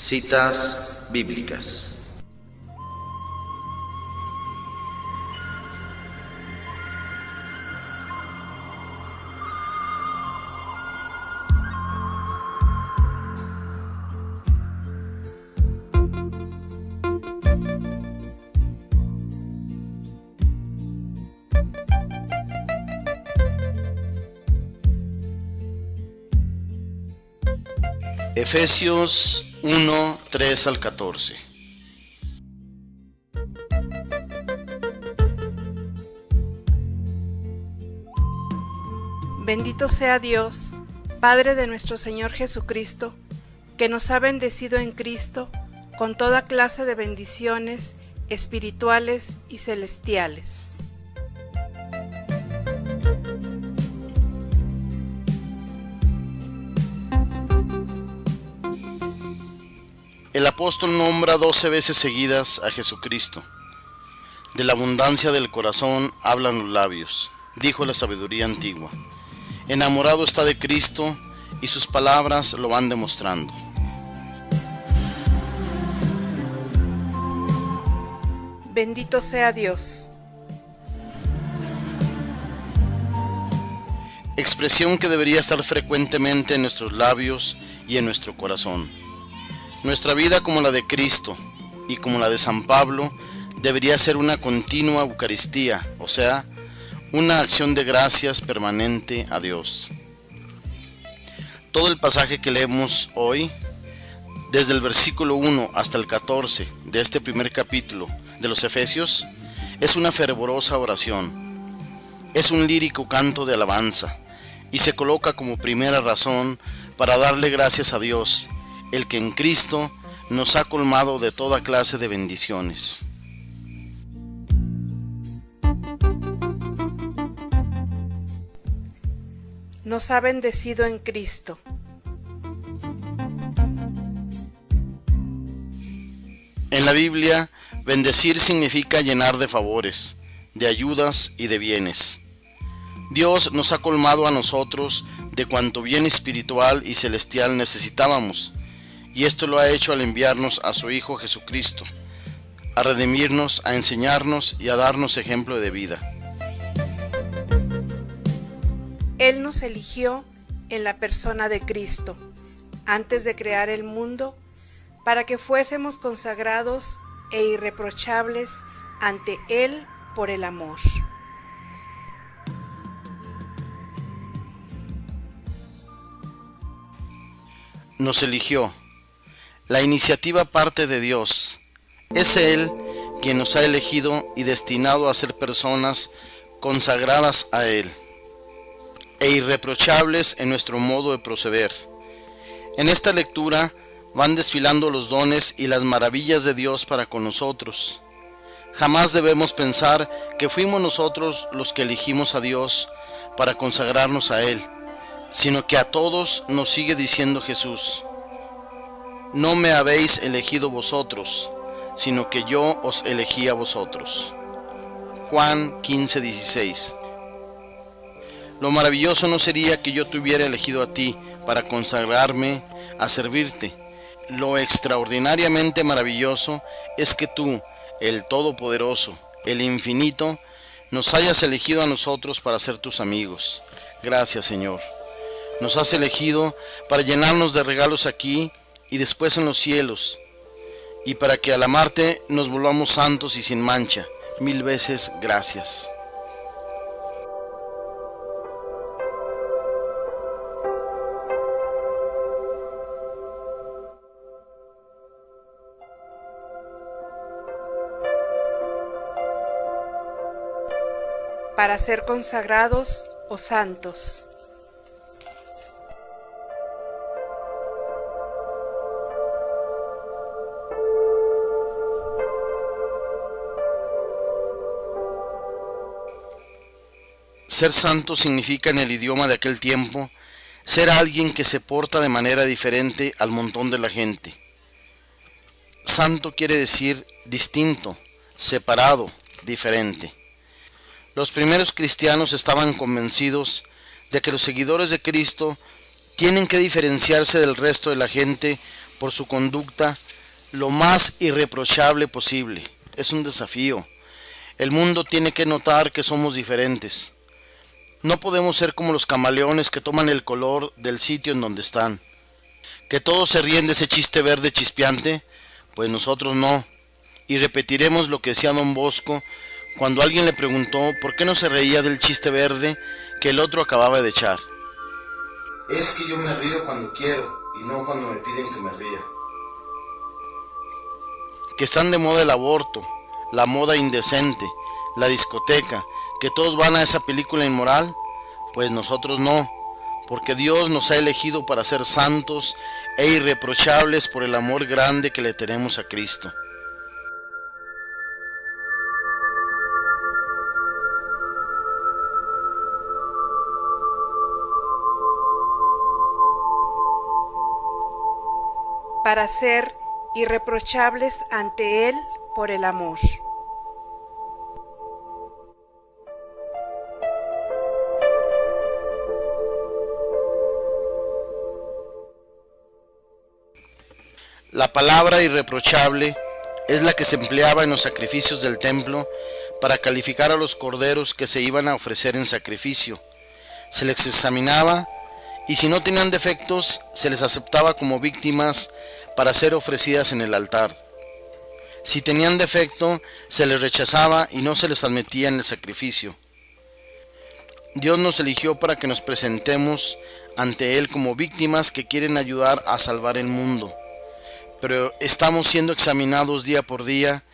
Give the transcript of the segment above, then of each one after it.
Citas bíblicas. Efesios 1, 3 al 14. Bendito sea Dios, Padre de nuestro Señor Jesucristo, que nos ha bendecido en Cristo con toda clase de bendiciones espirituales y celestiales. El apóstol nombra 12 veces seguidas a Jesucristo. De la abundancia del corazón hablan los labios, dijo la sabiduría antigua. Enamorado está de Cristo y sus palabras lo van demostrando. Bendito sea Dios. Expresión que debería estar frecuentemente en nuestros labios y en nuestro corazón. Nuestra vida, como la de Cristo y como la de San Pablo, debería ser una continua Eucaristía, o sea, una acción de gracias permanente a Dios. Todo el pasaje que leemos hoy, desde el versículo 1 hasta el 14 de este primer capítulo de los Efesios, es una fervorosa oración. Es un lírico canto de alabanza y se coloca como primera razón para darle gracias a Dios, el que en Cristo nos ha colmado de toda clase de bendiciones. Nos ha bendecido en Cristo. En la Biblia, bendecir significa llenar de favores, de ayudas y de bienes. Dios nos ha colmado a nosotros de cuanto bien espiritual y celestial necesitábamos, y esto lo ha hecho al enviarnos a su Hijo Jesucristo, a redimirnos, a enseñarnos y a darnos ejemplo de vida. Él nos eligió en la persona de Cristo, antes de crear el mundo, para que fuésemos consagrados e irreprochables ante Él por el amor. Nos eligió. La iniciativa parte de Dios. Es Él quien nos ha elegido y destinado a ser personas consagradas a Él e irreprochables en nuestro modo de proceder. En esta lectura van desfilando los dones y las maravillas de Dios para con nosotros. Jamás debemos pensar que fuimos nosotros los que elegimos a Dios para consagrarnos a Él, sino que a todos nos sigue diciendo Jesús: no me habéis elegido vosotros, sino que yo os elegí a vosotros. Juan 15:16. Lo maravilloso no sería que yo te hubiera elegido a ti para consagrarme a servirte. Lo extraordinariamente maravilloso es que tú, el Todopoderoso, el Infinito, nos hayas elegido a nosotros para ser tus amigos. Gracias, Señor. Nos has elegido para llenarnos de regalos aquí y después en los cielos, y para que al amarte nos volvamos santos y sin mancha. Mil veces gracias. Para ser consagrados o santos. Ser santo significa en el idioma de aquel tiempo ser alguien que se porta de manera diferente al montón de la gente. Santo quiere decir distinto, separado, diferente. Los primeros cristianos estaban convencidos de que los seguidores de Cristo tienen que diferenciarse del resto de la gente por su conducta lo más irreprochable posible. Es un desafío. El mundo tiene que notar que somos diferentes. No podemos ser como los camaleones que toman el color del sitio en donde están. Que todos se ríen de ese chiste verde chispeante, pues nosotros no. Y repetiremos lo que decía don Bosco cuando alguien le preguntó por qué no se reía del chiste verde que el otro acababa de echar. Es que yo me río cuando quiero y no cuando me piden que me ría. Que están de moda el aborto, la moda indecente, la discoteca, que todos van a esa película inmoral, pues nosotros no, porque Dios nos ha elegido para ser santos e irreprochables por el amor grande que le tenemos a Cristo. Para ser irreprochables ante Él por el amor. La palabra irreprochable es la que se empleaba en los sacrificios del templo para calificar a los corderos que se iban a ofrecer en sacrificio. Se les examinaba y si no tenían defectos se les aceptaba como víctimas para ser ofrecidas en el altar. Si tenían defecto se les rechazaba y no se les admitía en el sacrificio. Dios nos eligió para que nos presentemos ante Él como víctimas que quieren ayudar a salvar el mundo. Pero estamos siendo examinados día por día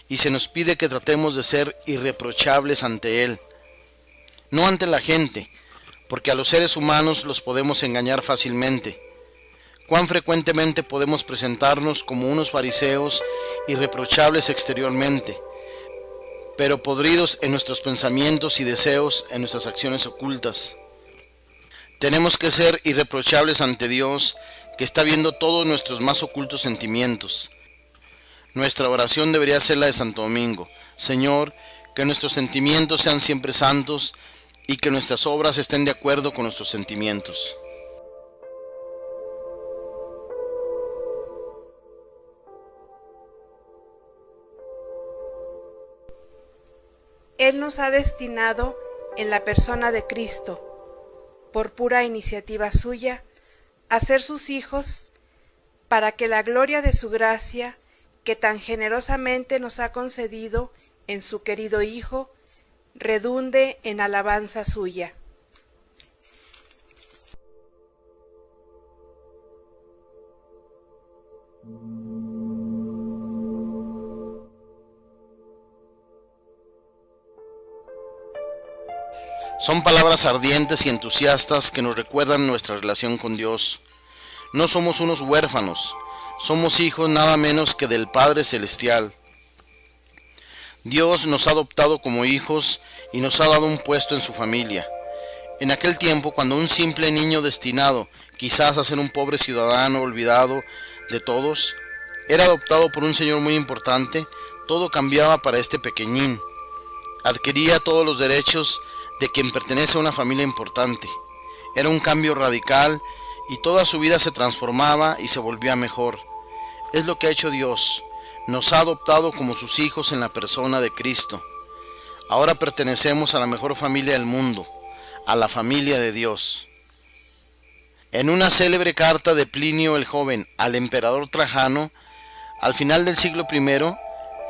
y se nos pide que tratemos de ser irreprochables ante Él. No ante la gente, porque a los seres humanos los podemos engañar fácilmente. Cuán frecuentemente podemos presentarnos como unos fariseos irreprochables exteriormente, pero podridos en nuestros pensamientos y deseos, en nuestras acciones ocultas. Tenemos que ser irreprochables ante Dios, que está viendo todos nuestros más ocultos sentimientos. Nuestra oración debería ser la de Santo Domingo: Señor, que nuestros sentimientos sean siempre santos y que nuestras obras estén de acuerdo con nuestros sentimientos. Él nos ha destinado en la persona de Cristo, por pura iniciativa suya, a ser sus hijos, para que la gloria de su gracia, que tan generosamente nos ha concedido en su querido Hijo, redunde en alabanza suya. Son palabras ardientes y entusiastas que nos recuerdan nuestra relación con Dios. No somos unos huérfanos, somos hijos nada menos que del Padre Celestial. Dios nos ha adoptado como hijos y nos ha dado un puesto en su familia. En aquel tiempo, cuando un simple niño destinado quizás a ser un pobre ciudadano olvidado de todos, era adoptado por un señor muy importante, todo cambiaba para este pequeñín. Adquiría todos los derechos de quien pertenece a una familia importante. Era un cambio radical y toda su vida se transformaba y se volvía mejor. Es lo que ha hecho Dios. Nos ha adoptado como sus hijos en la persona de Cristo. Ahora pertenecemos a la mejor familia del mundo, a la familia de Dios. En una célebre carta de Plinio el Joven al emperador Trajano, al final del siglo I,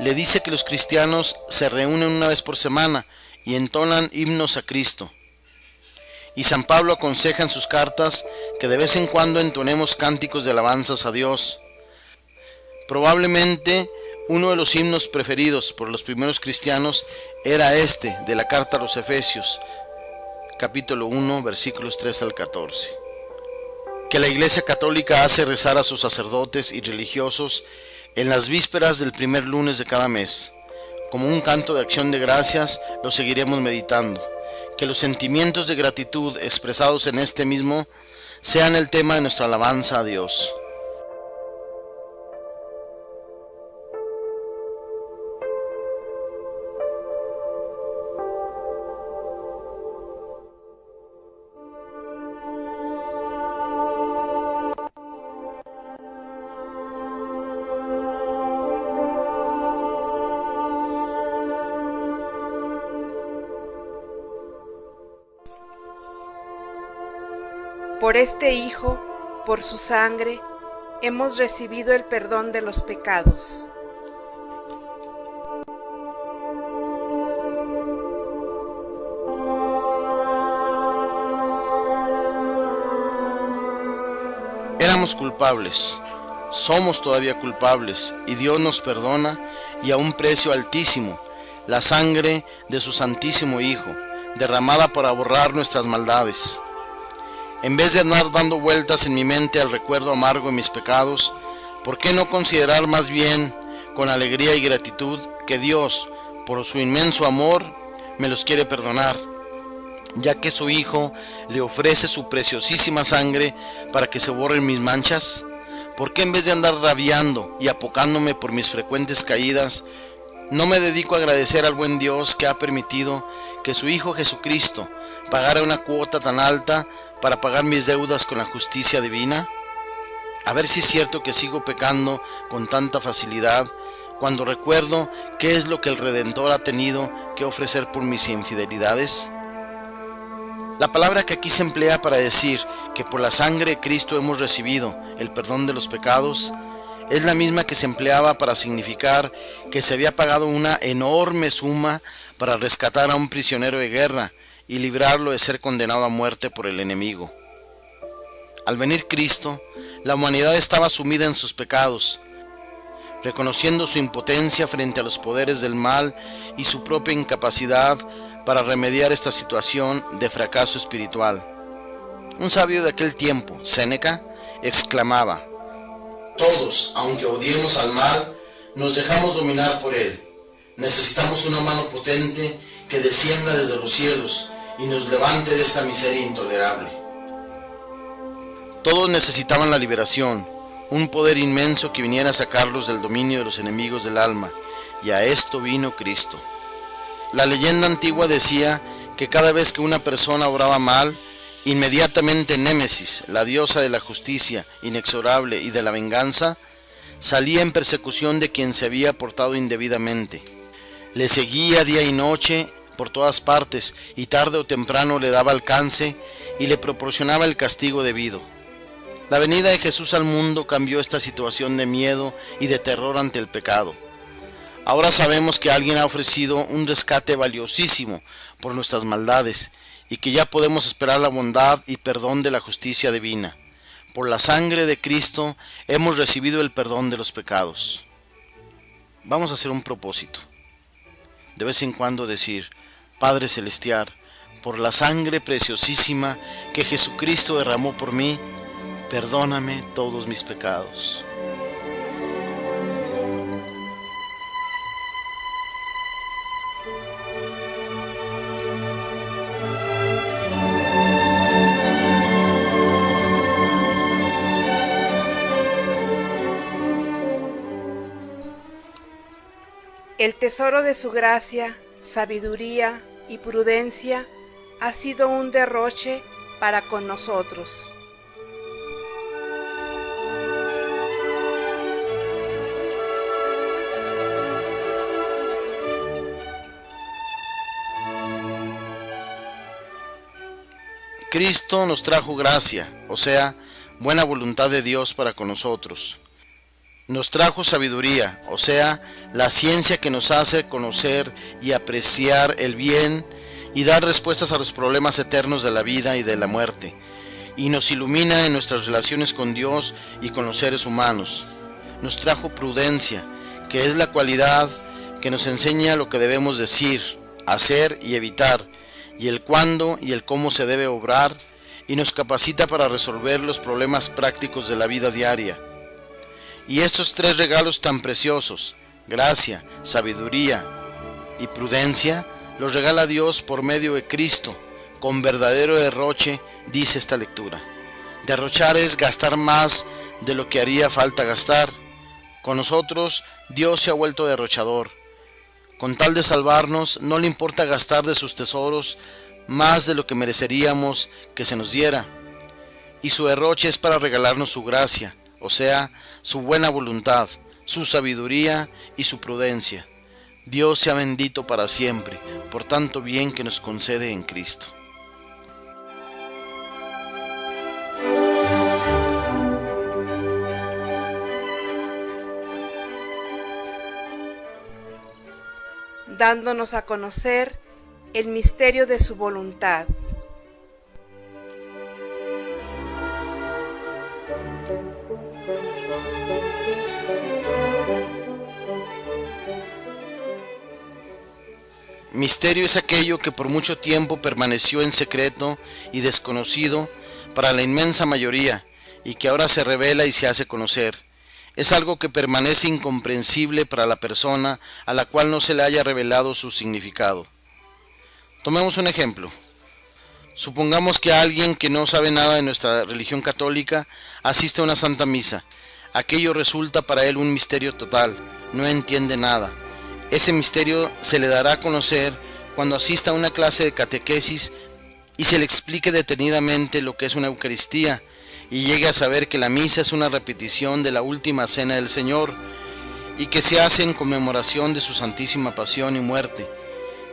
le dice que los cristianos se reúnen una vez por semana y entonan himnos a Cristo. Y San Pablo aconseja en sus cartas que de vez en cuando entonemos cánticos de alabanzas a Dios. Probablemente uno de los himnos preferidos por los primeros cristianos era este de la carta a los Efesios, capítulo 1, versículos 3 al 14, que la Iglesia Católica hace rezar a sus sacerdotes y religiosos en las vísperas del primer lunes de cada mes. Como un canto de acción de gracias, lo seguiremos meditando. Que los sentimientos de gratitud expresados en este mismo sean el tema de nuestra alabanza a Dios. Por este Hijo, por su sangre, hemos recibido el perdón de los pecados. Éramos culpables, somos todavía culpables, y Dios nos perdona, y a un precio altísimo, la sangre de su Santísimo Hijo, derramada para borrar nuestras maldades. En vez de andar dando vueltas en mi mente al recuerdo amargo de mis pecados, ¿por qué no considerar más bien, con alegría y gratitud, que Dios, por su inmenso amor, me los quiere perdonar, ya que su Hijo le ofrece su preciosísima sangre para que se borren mis manchas? ¿Por qué en vez de andar rabiando y apocándome por mis frecuentes caídas, no me dedico a agradecer al buen Dios que ha permitido que su Hijo Jesucristo pagara una cuota tan alta para pagar mis deudas con la justicia divina? A ver si es cierto que sigo pecando con tanta facilidad cuando recuerdo qué es lo que el Redentor ha tenido que ofrecer por mis infidelidades. La palabra que aquí se emplea para decir que por la sangre de Cristo hemos recibido el perdón de los pecados es la misma que se empleaba para significar que se había pagado una enorme suma para rescatar a un prisionero de guerra y librarlo de ser condenado a muerte por el enemigo. Al venir Cristo, la humanidad estaba sumida en sus pecados, reconociendo su impotencia frente a los poderes del mal y su propia incapacidad para remediar esta situación de fracaso espiritual. Un sabio de aquel tiempo, Séneca, exclamaba: todos, aunque odiemos al mal, nos dejamos dominar por él. Necesitamos una mano potente que descienda desde los cielos y nos levante de esta miseria intolerable. Todos necesitaban la liberación, un poder inmenso que viniera a sacarlos del dominio de los enemigos del alma, y a esto vino Cristo. La leyenda antigua decía que cada vez que una persona obraba mal, inmediatamente Némesis, la diosa de la justicia inexorable y de la venganza, salía en persecución de quien se había portado indebidamente. Le seguía día y noche por todas partes y tarde o temprano le daba alcance y le proporcionaba el castigo debido. La venida de Jesús al mundo cambió esta situación de miedo y de terror ante el pecado. Ahora sabemos que alguien ha ofrecido un rescate valiosísimo por nuestras maldades y que ya podemos esperar la bondad y perdón de la justicia divina. Por la sangre de Cristo hemos recibido el perdón de los pecados. Vamos a hacer un propósito. De vez en cuando decir: Padre Celestial, por la sangre preciosísima que Jesucristo derramó por mí, perdóname todos mis pecados. El tesoro de su gracia, sabiduría y prudencia ha sido un derroche para con nosotros. Cristo nos trajo gracia, o sea, buena voluntad de Dios para con nosotros. Nos trajo sabiduría, o sea, la ciencia que nos hace conocer y apreciar el bien y dar respuestas a los problemas eternos de la vida y de la muerte, y nos ilumina en nuestras relaciones con Dios y con los seres humanos. Nos trajo prudencia, que es la cualidad que nos enseña lo que debemos decir, hacer y evitar, y el cuándo y el cómo se debe obrar, y nos capacita para resolver los problemas prácticos de la vida diaria. Y estos tres regalos tan preciosos, gracia, sabiduría y prudencia, los regala Dios por medio de Cristo, con verdadero derroche, dice esta lectura. Derrochar es gastar más de lo que haría falta gastar. Con nosotros, Dios se ha vuelto derrochador. Con tal de salvarnos, no le importa gastar de sus tesoros más de lo que mereceríamos que se nos diera. Y su derroche es para regalarnos su gracia, o sea, su buena voluntad, su sabiduría y su prudencia. Dios sea bendito para siempre, por tanto bien que nos concede en Cristo. dándonos a conocer el misterio de su voluntad. Misterio es aquello que por mucho tiempo permaneció en secreto y desconocido para la inmensa mayoría, y que ahora se revela y se hace conocer. Es algo que permanece incomprensible para la persona a la cual no se le haya revelado su significado. Tomemos un ejemplo. Supongamos que alguien que no sabe nada de nuestra religión católica asiste a una santa misa. Aquello resulta para él un misterio total, no entiende nada. Ese misterio se le dará a conocer cuando asista a una clase de catequesis y se le explique detenidamente lo que es una Eucaristía, y llegue a saber que la misa es una repetición de la última cena del Señor, y que se hace en conmemoración de su santísima pasión y muerte,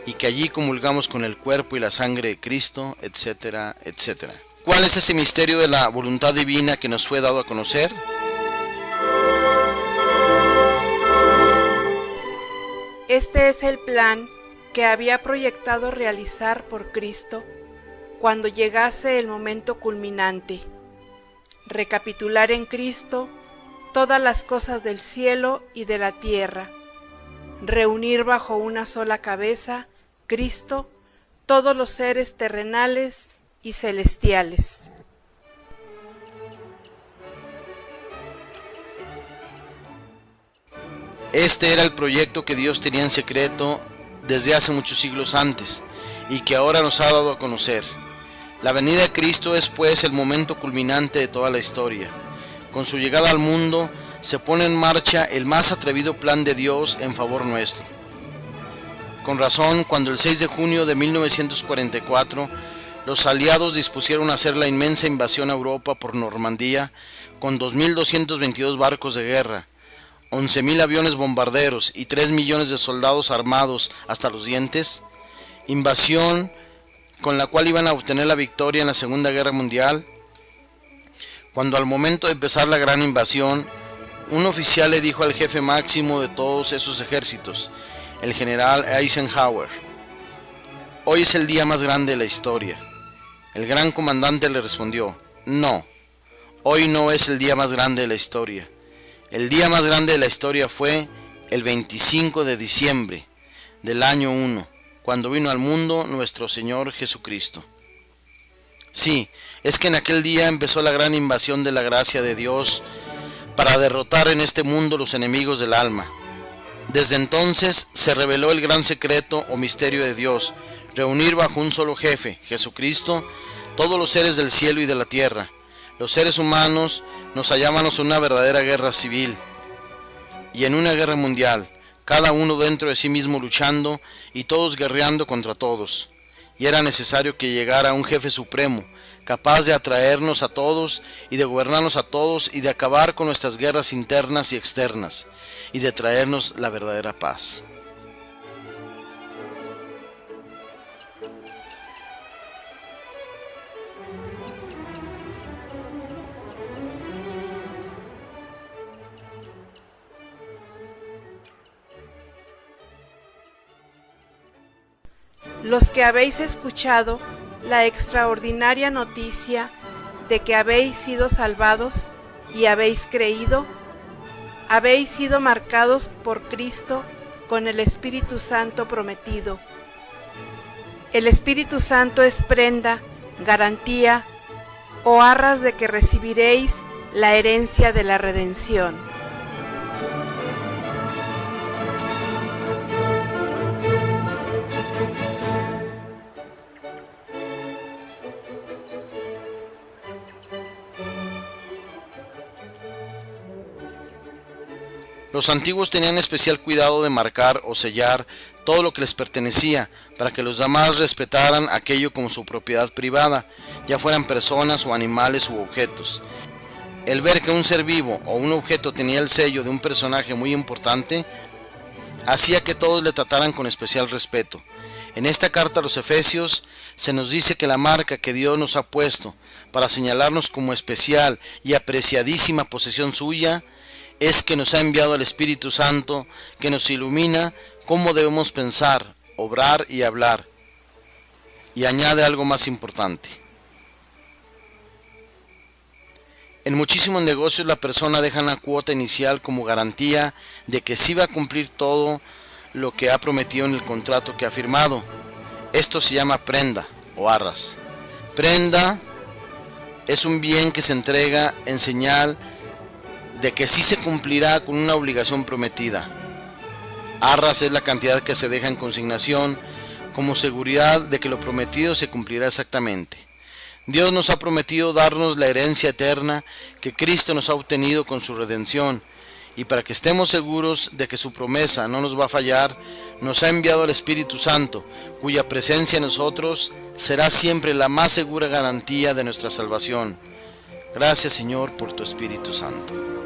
y que allí comulgamos con el cuerpo y la sangre de Cristo, etcétera, etcétera. ¿Cuál es ese misterio de la voluntad divina que nos fue dado a conocer? Este es el plan que había proyectado realizar por Cristo cuando llegase el momento culminante: recapitular en Cristo todas las cosas del cielo y de la tierra, reunir bajo una sola cabeza, Cristo, todos los seres terrenales y celestiales. Este era el proyecto que Dios tenía en secreto desde hace muchos siglos antes, y que ahora nos ha dado a conocer. La venida de Cristo es pues el momento culminante de toda la historia. Con su llegada al mundo se pone en marcha el más atrevido plan de Dios en favor nuestro. Con razón, cuando el 6 de junio de 1944 los aliados dispusieron hacer la inmensa invasión a Europa por Normandía con 2.222 barcos de guerra, 11.000 aviones bombarderos y 3 millones de soldados armados hasta los dientes, invasión con la cual iban a obtener la victoria en la Segunda Guerra Mundial, cuando al momento de empezar la gran invasión, un oficial le dijo al jefe máximo de todos esos ejércitos, el general Eisenhower: hoy es el día más grande de la historia. El gran comandante le respondió: no, hoy no es el día más grande de la historia. El día más grande de la historia fue el 25 de diciembre del año 1, cuando vino al mundo nuestro Señor Jesucristo. Sí, es que en aquel día empezó la gran invasión de la gracia de Dios para derrotar en este mundo los enemigos del alma. Desde entonces se reveló el gran secreto o misterio de Dios: reunir bajo un solo jefe, Jesucristo, todos los seres del cielo y de la tierra. Los seres humanos nos hallábamos en una verdadera guerra civil y en una guerra mundial, cada uno dentro de sí mismo luchando y todos guerreando contra todos. Y era necesario que llegara un jefe supremo, capaz de atraernos a todos y de gobernarnos a todos y de acabar con nuestras guerras internas y externas y de traernos la verdadera paz. Los que habéis escuchado la extraordinaria noticia de que habéis sido salvados y habéis creído, habéis sido marcados por Cristo con el Espíritu Santo prometido. El Espíritu Santo es prenda, garantía o arras de que recibiréis la herencia de la redención. Los antiguos tenían especial cuidado de marcar o sellar todo lo que les pertenecía, para que los demás respetaran aquello como su propiedad privada, ya fueran personas o animales u objetos. El ver que un ser vivo o un objeto tenía el sello de un personaje muy importante, hacía que todos le trataran con especial respeto. En esta carta a los Efesios se nos dice que la marca que Dios nos ha puesto para señalarnos como especial y apreciadísima posesión suya es que nos ha enviado al Espíritu Santo, que nos ilumina cómo debemos pensar, obrar y hablar. Y añade algo más importante. En muchísimos negocios la persona deja una cuota inicial como garantía de que sí va a cumplir todo lo que ha prometido en el contrato que ha firmado. Esto se llama prenda o arras. Prenda es un bien que se entrega en señal de que sí se cumplirá con una obligación prometida. Arras es la cantidad que se deja en consignación como seguridad de que lo prometido se cumplirá exactamente. Dios nos ha prometido darnos la herencia eterna que Cristo nos ha obtenido con su redención, y para que estemos seguros de que su promesa no nos va a fallar, nos ha enviado al Espíritu Santo, cuya presencia en nosotros será siempre la más segura garantía de nuestra salvación. Gracias, Señor, por tu Espíritu Santo.